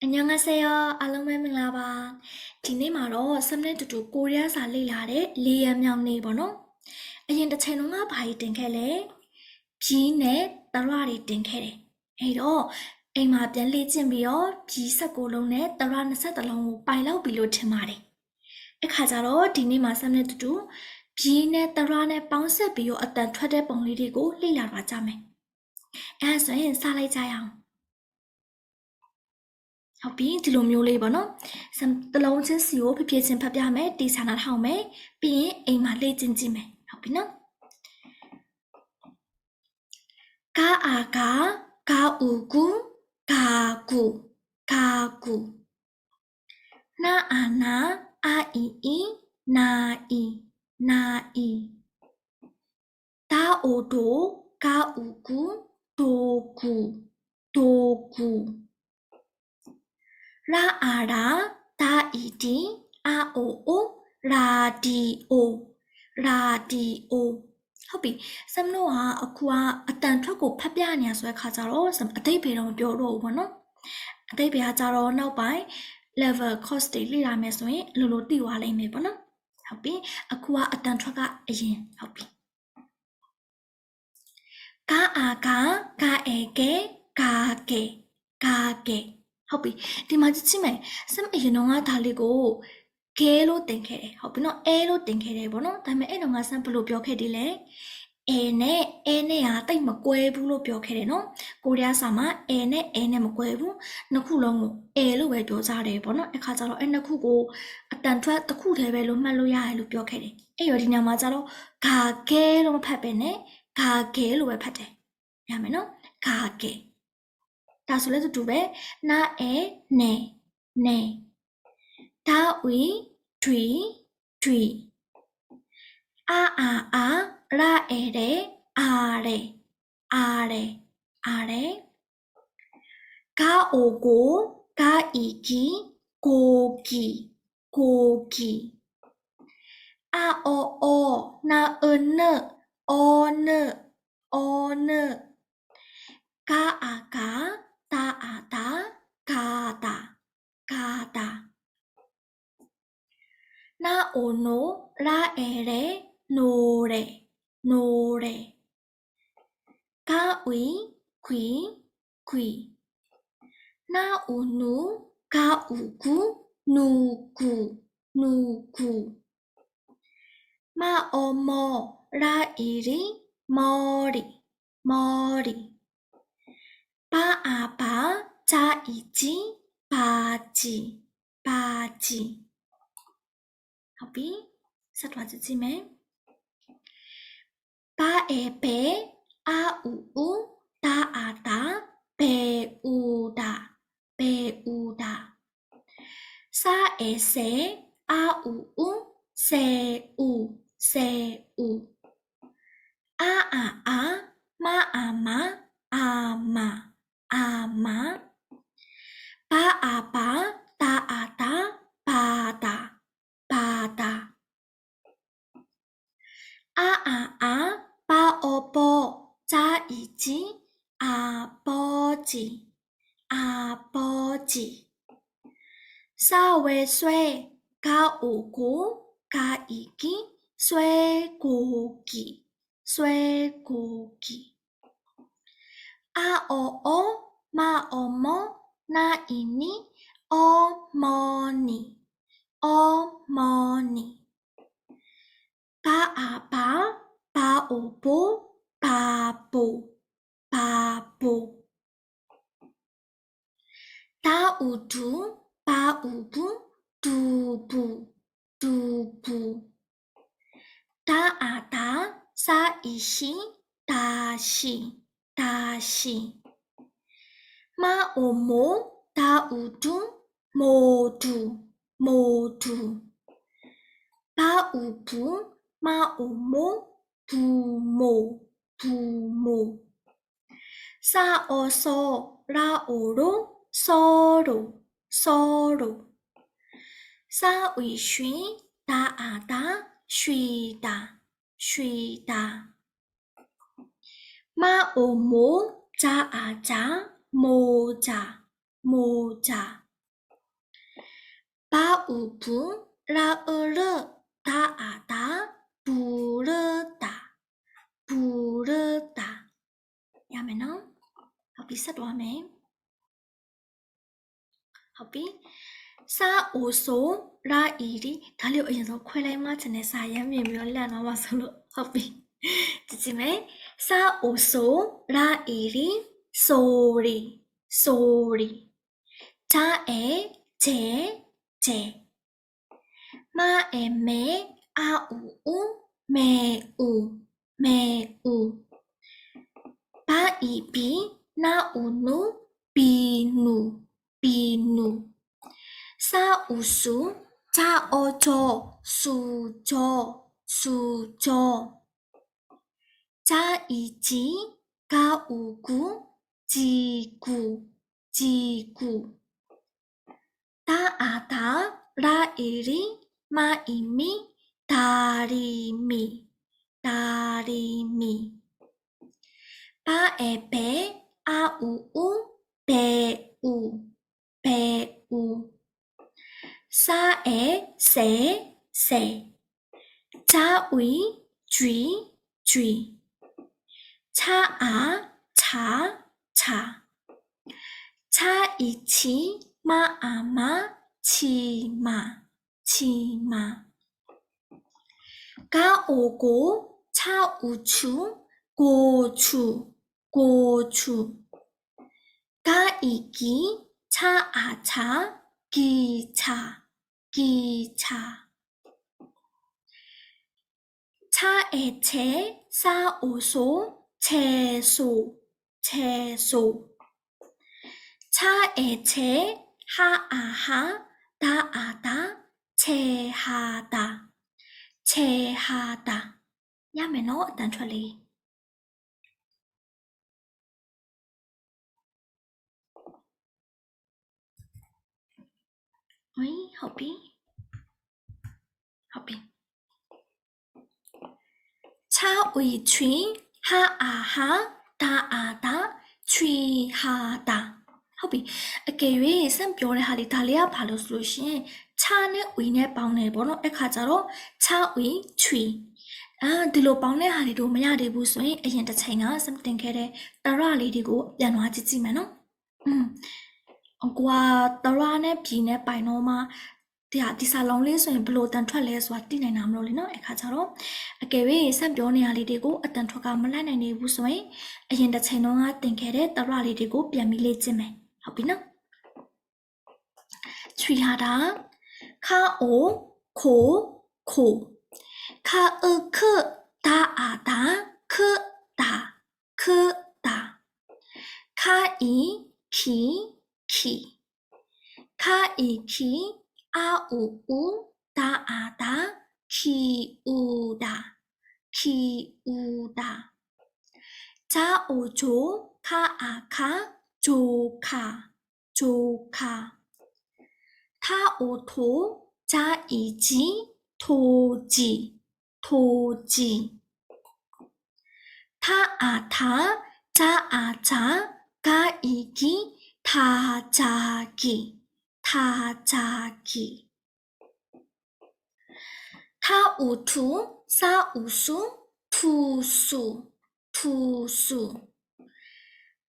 안녕하세요. 알롱매밀라바. 디네마로 썸네두두 코리아사 레이라데 레이암냥네 버노. 아옌 차이노가 바이 땡켈레. 비네 따라리 땡켈레. 에이로အိမ်မှာပြန်လေ့ကျင့်ပြီးတော့ပြီး19လုံးနဲ့တရ20လုံးကိုပိုင်လောက်ပြီးလို့ထင်ပါတယ်။အခါကျတော့ဒီနေ့မှာဆက်နဲ့တူတူပြီးနဲ့တရနဲ့ပေါင်းဆက်ပြီးတော့အတန်ထွက်တဲ့ပုံလေးတွေကိုလေ့လာပါကြမယ်။အဲဆိုရင်စလိုက်ကြရအောင်။ဟုတ်ပြီဒီလိုမျိုးလေးပေါ့နော်တလုံးချင်းစီကိုဖြည်းဖြည်းချင်းဖတ်ပြမယ်တီစာနာထောင်မယ်ပြီးရင်အိမ်မှာလေ့ကျင့်ကြည့်မယ်ဟုတ်ပြီနော်ကာအာကာကာအူကူကာကူကာကူနာအာနာအာအီအီနာအီနာအီတာအိုတိုကာအူကူတိုကူတိုကူရာအာရာတာအီတီအာအိုအိုရာဒီအိုရာဒီအိုဟုတ်ပြီစမ်နိုကအကူကအတန်ထွက်ကိုဖတ်ပြနေရဆိုတဲ့ခါကျတော့အတိတ်ဘေတော့မပြောတော့ဘူးပေါ့နော်အတိတ်ဘေကကျတော့နောက်ပိုင်း level course တွေလေ့လာမယ်ဆိုရင်လိုလိုသိသွားလိမ့်မယ်ပေါ့နော်ဟုတ်ပြီအခုကအတန်ထွက်ကအရင်ဟုတ်ပြီကာအာကာအေကေကာကေကာကေဟုတ်ပြီဒီမှာကြည့်မယ်စမ်အရင်တော့ငါဒါလေးကိုကဲလို့တင်ခဲ့တယ်ဟုတ်ပြီနော်အဲလို့တင်ခဲ့တယ်ပေါ့နော်ဒါပေမဲ့အဲ့တော့ငါစမ်ဘယ်လိုပြောခဲ့တယ်လဲအဲနဲ့ဟာတိတ်မကွဲဘူးလို့ပြောခဲ့တယ်နော်ကိုရီးယားစာမှာအဲနဲ့မကွဲဘူးနှစ်ခုလုံးကိုအဲလို့ပဲပြောကြတယ်ပေါ့နော်အခါကျတော့အဲ့နှစ်ခုကိုအတန်ထွက်တစ်ခုတည်းပဲလို့မှတ်လို့ရတယ်လို့ပြောခဲ့တယ်အဲ့ရောဒီညမှာကျတော့ဂါကဲလို့မဖတ်ပဲနဲ့ဂါကဲလို့ပဲဖတ်တယ်ရမယ်နော်ဂါကဲဒါဆိုလဲတူပဲနာအဲနေဒါဝီထွီအာရာအဲတဲ့အာရဲကာအိုကိုကာအီကီကိုကီအာအောနာနအောနကာအာကာတာအာတာကာတာနာအိုနိုရာအဲရဲနိုရဲကာဝီခွီနာအိုနူကာအူကူနူကူမအောမောရာအီရီမောရီပါအာပါဂျာအီဂျီပါဂျီဟုတ်ပြီဆက်သွားကြည့်မယ်ပါအဲဘေအာအူတာအာတာဘေအူတာစာအဲဆေအာအူဆေအူအာမအာမပါအာပါတာအာတာပါတာအာပါအောပေါ်ဂျာအီဂျီအာပေါ်ဂျီစာဝဲဆွဲကာအိုကိုကာအီကီဆွဲကိုကီအာအောမအောမောနာအီနီအောမောနီပါအာပါအိုဘိုပါဘိုတာအူတူပါအူဘူးဒူဘူးတာအာတာစာအီရှိတာရှိမအိုမိုတာအူတူမိုဒူပါအူဘူးမအိုမိုဘူးစာအောဆောရာအိုရိုဆောရိုစာဝီရွှီတာအာတာရွှီတာမအိုမိုဂျာအာဂျာမိုဂျာ巴乌布拉俄勒达阿达布勒达布勒达，ရမယ်နော်ဟုတ်ပြီဆက်သွားမယ်ဟုတ်ပြီစာအိုဆိုရာအီဒီဒါလေးကိုအရင်ဆုံးခွဲလိုက်မှချင်တဲ့စာရမ်းမြင်ပြီးတော့လန့်သွားမှာဆိုလို့ဟုတ်ပြီကြည့်ကြည့်မယ်စာအိုဆိုရာအီဒီဆိုရီဂျာအဲဂျဲမအဲမဲအာအူမဲအူဘာအီဘီနာအူနူဘီနူစာအူဆူဂျာအောဂျောဆူဂျောဂျာအီဂျီဂါအူဂူဂျီဂူဒါအာဒါရာအီရီမာအီမီဒါရီမီဘာအဲဘဲအာအူဘဲအူစာအဲဆဲဂျာဝီဂျွီချာအာချာအီချီမအာမချီမာဂါအိုကိုချာအူချူကိုချူဂါအီကီချာအာချာဂီချာချာအဲချေစာအိုဆိုချေဆိုချာအဲချေဟာအာဟာဒါအာဒါချေဟာဒါရမယ်နော်အတန်ထွက်လေးဟုတ်ပြီချာဝီချွီဟာအာဟာဒါအာဒါချွီဟာဒါဟုတ်ပြီအကယ်၍စံပြောတဲ့ဟာလေးဒါလေးကဘာလို့ဆိုလို့ရှိရင်ချာနဲ့ဝီနဲ့ပေါင်းတယ်ပေါ့နော်အခါကျတော့ချာဝီချွီဒီလိုပေါင်းတဲ့ဟာတွေတို့မရသေးဘူးဆိုရင်အရင်တစ်ချိန်ကစံတင်ခဲ့တဲ့တရလေးတွေကိုပြန်သွားကြည့်မယ်နော်ကွာတရနဲ့ပြည်နဲ့ပိုင်တော့မှဒီစာလုံးလေးဆိုရင်ဘလို့တန်ထွက်လဲဆိုတာသိနိုင်တာမလို့လေနော်အခါကျတော့အကယ်၍စံပြောနေရလေးတွေကိုအတန်ထွက်ကမလိုက်နိုင်နေဘူးဆိုရင်အရင်တစ်ချိန်တော့ကတင်ခဲ့တဲ့တရလေးတွေကိုပြန်ပြီးလေ့ကျင့်မယ်ဟုတ်ပြီနော်ချွေဟာတာခါအိုခိုခါခဒါအာဒါခဒါခါအီခီခါအီခီအာအူဒါအာဒါခီအူဒါဂျာအိုဂျိုခါအာခါဂျိုခါထာအိုထိုဂျာအီဂျီထိုဂျီထာအာထာဂျာအာဂျာဂါအီဂီထာဂျာဂီထာအူထူစာအူဆူထူဆူ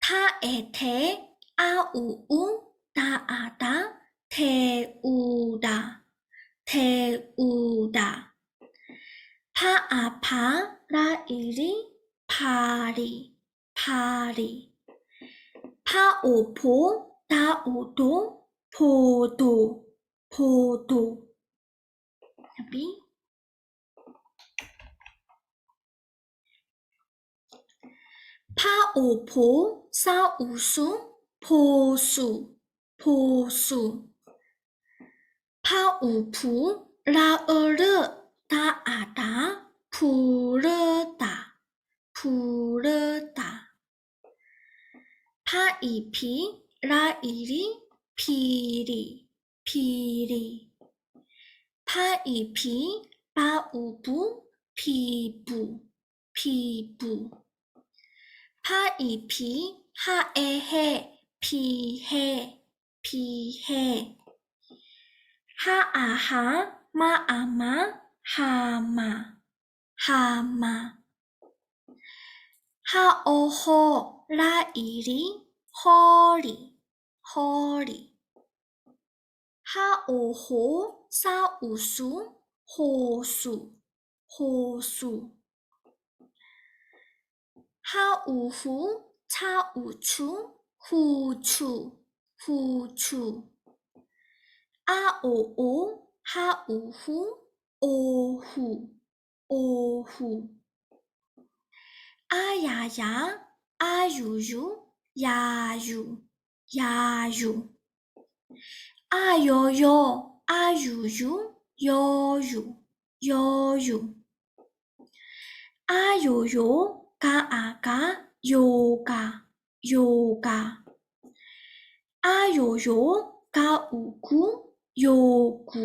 ထာအဲထဲအာအူဒါအာဒါထေအူဒါဖာအာဖာရာအီရီဖာရီဖာအိုဖိုဒါအိုဒိုဖိုဒိုဟုတ်ပြီဖာအိုဖိုစာအူဆူဖိုဆူဖာအူဖူရာအော်ရဒါအာဒါဖူရဒါဖာအီဖီရာအီရီဖီရီဖာအီဖီဘာအူဘူဖီဘူဖာအီဖီဟာအဲဟဲဖီဟဲဟာ အာဟာမအာမဟာမာဟာမာဟာအိုဟောလာအီရီဟောရီဟောရီဟာအိုဟိုစာအူစုဟိုစုဟိုစုဟာအူဟူချာအူချူဟူချူဟူချူအာအိုအိုဟာအူဟူအိုဟူအိုဟူအာယာယာအာယူယူယာယူယာယူအာယောယောအာယူယူယောယူယောယူအာယိုယိုကာအာကာယိုကာယိုကာအာယိုယိုကာအူကူယိုကူ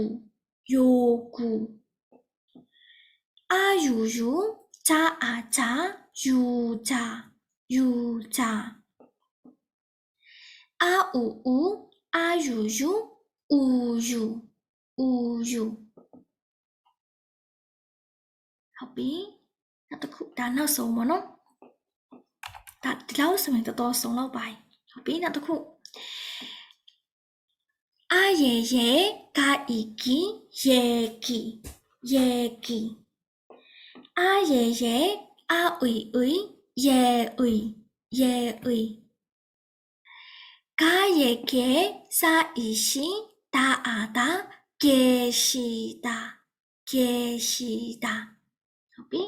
ယိုကူအာယူယူဂျာအာဂျာယူဂျာယူဂျာအာအူအူအာယူယူအူယူအူယူဟုတ်ပြီနောက်တစ်ခုဒါနောက်ဆုံးပေါ့နော်ဒါဒီလောက်ဆိုရင်တော်ဆုံးလောက်ပါဟုတ်ပြီနောက်တစ်ခုအာယေယေကာအီကီယေကီယေကီအာယေယေအာအွီအွီယေအွီယေအွီကာယေကေစာအီရှိဒါအာဒါကေရှိဒါကေရှိဒါဟုတ်ပြီ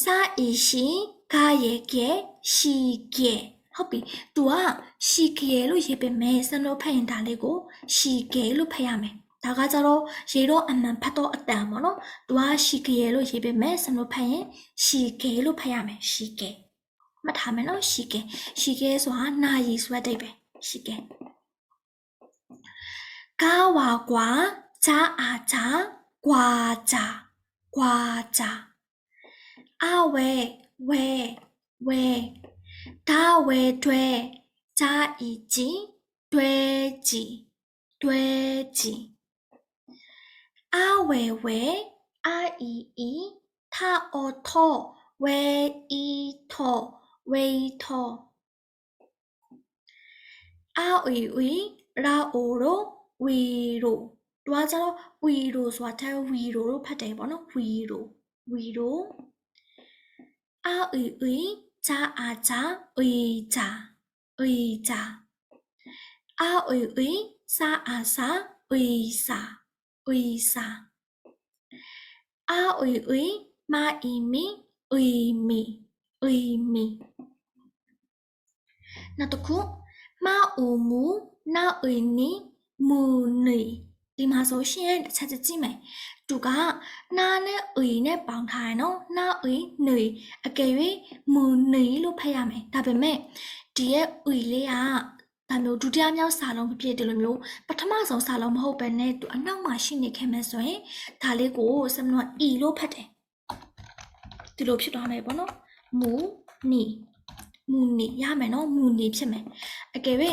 စာအီရှိကာယေကေရှိကေဟုတ်ပြီသူကရှိကေလို့ရေးပေးမယ်စံလို့ဖတ်ရင်ဒါလေးကိုရှိကေလို့ဖတ်ရမယ်ဒါကကြတော့ရေတော့အမှန်ဖတ်တော့အတန်ပေါ့နော်သူကရှိကေလို့ရေးပေးမယ်စံလို့ဖတ်ရင်ရှိကေလို့ဖတ်ရမယ်ရှိကေမှတ်ထားမယ်နော်ရှိကေရှိကေဆိုတာနာရီဆိုတဲ့အဓိပ္ပာယ်ရှိကေကာဝါကွာဂျာအာဂျာကွာဂျာကွာဂျာအဝဲဝဲဝဲဒါဝဲတွဲဂျာအီဂျီတွဲဂျီတွဲဂျီအဝဲဝဲအာအီအီထာအောထောဝဲအီထောဝဲထောအာအီအီရာအိုရိုဝီရိုတွားကြတော့ဝီရိုဆိုတာဝီရိုလို့ဖတ်တယ်ပေါ့နော်ဝီရိုဝီရိုအာအီအီဂျာအာဂျာအီဂျာအီဂျာအာအီအီစာအာစာအီစာအီစာအာအီအီမာအီမီအီမီအီမီနောက်တစ်ခုမာအူမူနာအီနီမူနီဒီမှာဆိုရှင်တစ်ချက်ကြည့်မယ်သူကနာနဲ့အီနဲ့ပေါင်းထားတယ်နော်နာအီနီအကယ်၍မူနီလို့ဖတ်ရမယ်ဒါပေမဲ့ဒီရဲ့အီလေးကဒါမျိုးဒုတိယမြောက်စာလုံးဖြစ်တယ်လို့မျိုးပထမဆုံးစာလုံးမဟုတ်ပဲနဲ့သူအနောက်မှာရှိနေခဲ့မယ်ဆိုရင်ဒါလေးကိုစမလို့အီလို့ဖတ်တယ်ဒီလိုဖြစ်သွားမယ်ပေါ့နော်မူနီမူနီရမယ်နော်မူနီဖြစ်မယ်အကယ်၍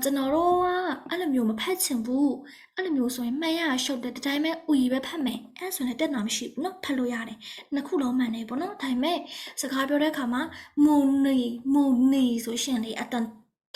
ကျွန်တော်တို့ကအဲ့လိုမျိုးမဖတ်ချင်ဘူးအဲ့လိုမျိုးဆိုရင်မှတ်ရရှုပ်တယ်ဒီတိုင်းပဲဥယီပဲဖတ်မယ်အဲ့ဆိုရင်တက်တာမရှိဘူးနော်ဖတ်လို့ရတယ်နှစ်ခုလုံးမှန်တယ်ပေါ့နော်ဒါပေမဲ့စကားပြောတဲ့အခါမှာမူနီဆိုရှင်လေအတန်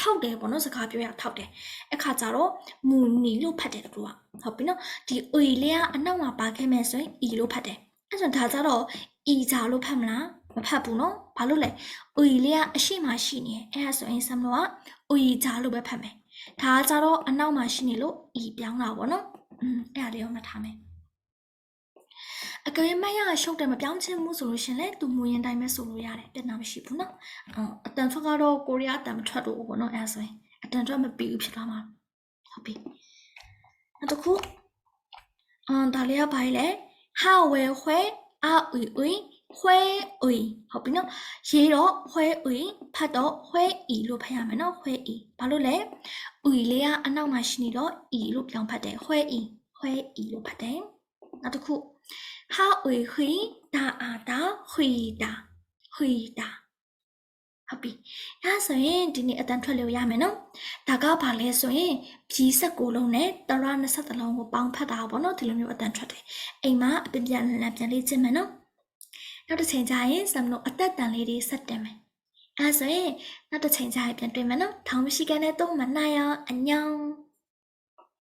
ထောက်တယ်ပေါ့နော်စကားပြောရထောက်တယ်အခါကျတော့မူနီလို့ဖတ်တယ်တို့ကဟုတ်ပြီနော်ဒီဥယီလေးကအနောက်မှာပါခဲ့မယ်ဆိုရင်အီလို့ဖတ်တယ်အဲ့ဆိုဒါကြတော့အီဂျာလို့ဖတ်မလားမဖတ်ဘူးနော်ဘာလို့လဲအူကြီးလေးကအရှိမရှိနေအဲ့ဒါဆိုရင်ဆမ်လို့ကအူကြီးဂျာလို့ပဲဖတ်မယ်ဒါကကြတော့အနောက်မှာရှိနေလို့ဤပြောင်းတာပေါ့နော်အဲ့ဒါလေးကိုမှတ်ထားမယ်အကယ်၍မရရှုပ်တယ်မပြောင်းချင်ဘူးဆိုလို့ရှင်လေသူမူရင်တိုင်းပဲဆိုလို့ရတယ်ပြဿနာမရှိဘူးနော်အတန်ထွက်ကတော့ကိုရီးယားအတန်မထွက်တော့ဘူးပေါ့နော်အဲ့ဒါဆိုရင်အတန်ထွက်မပြီးဘူးဖြစ်သွားမှာဟုတ်ပြီနောက်တစ်ခုဒါလေးကဘာလဲဟာဝဲခွဲအာအူအူခွဲအီဟုတ်ပြီနော်ရေးတော့ခွဲအီဖတ်တော့ခွဲအီလို့ဖတ်ရမယ်နော်ခွဲအီဘာလို့လဲအီလေးကအနောက်မှာရှိနေတော့အီလို့ပြောင်းဖတ်တယ်ခွဲအီလို့ဖတ်တယ်နောက်တစ်ခုဟာအီခွီဒါအာဒါခွီဒါ ဟုတ်ပြီဒါဆိုရင်ဒီနေ့အတန်ထွက်လို့ရမယ်နော်ဒါကဘာလဲဆိုရင်ပြီးဆက်ကိုလုံးနဲ့တရ20လုံးကိုပေါင်းဖတ်တာပေါ့နော်ဒီလိုမျိုးအတန်ထွက်တယ်အိမ်မှာအပြပြန်လန်ပြန်လေးကျင့်မယ်နော်နောက်တစ်ချိန်ကျရင်ဆမ်လို့အသက်တန်လေးတွေဆက်တင်မယ်အဲဆိုရင်နောက်တစ်ချိန်ကျရင်ပြန်တွေ့မယ်နော်ထောင်မရှိကနေတော့မနိုင်ရအညောင်း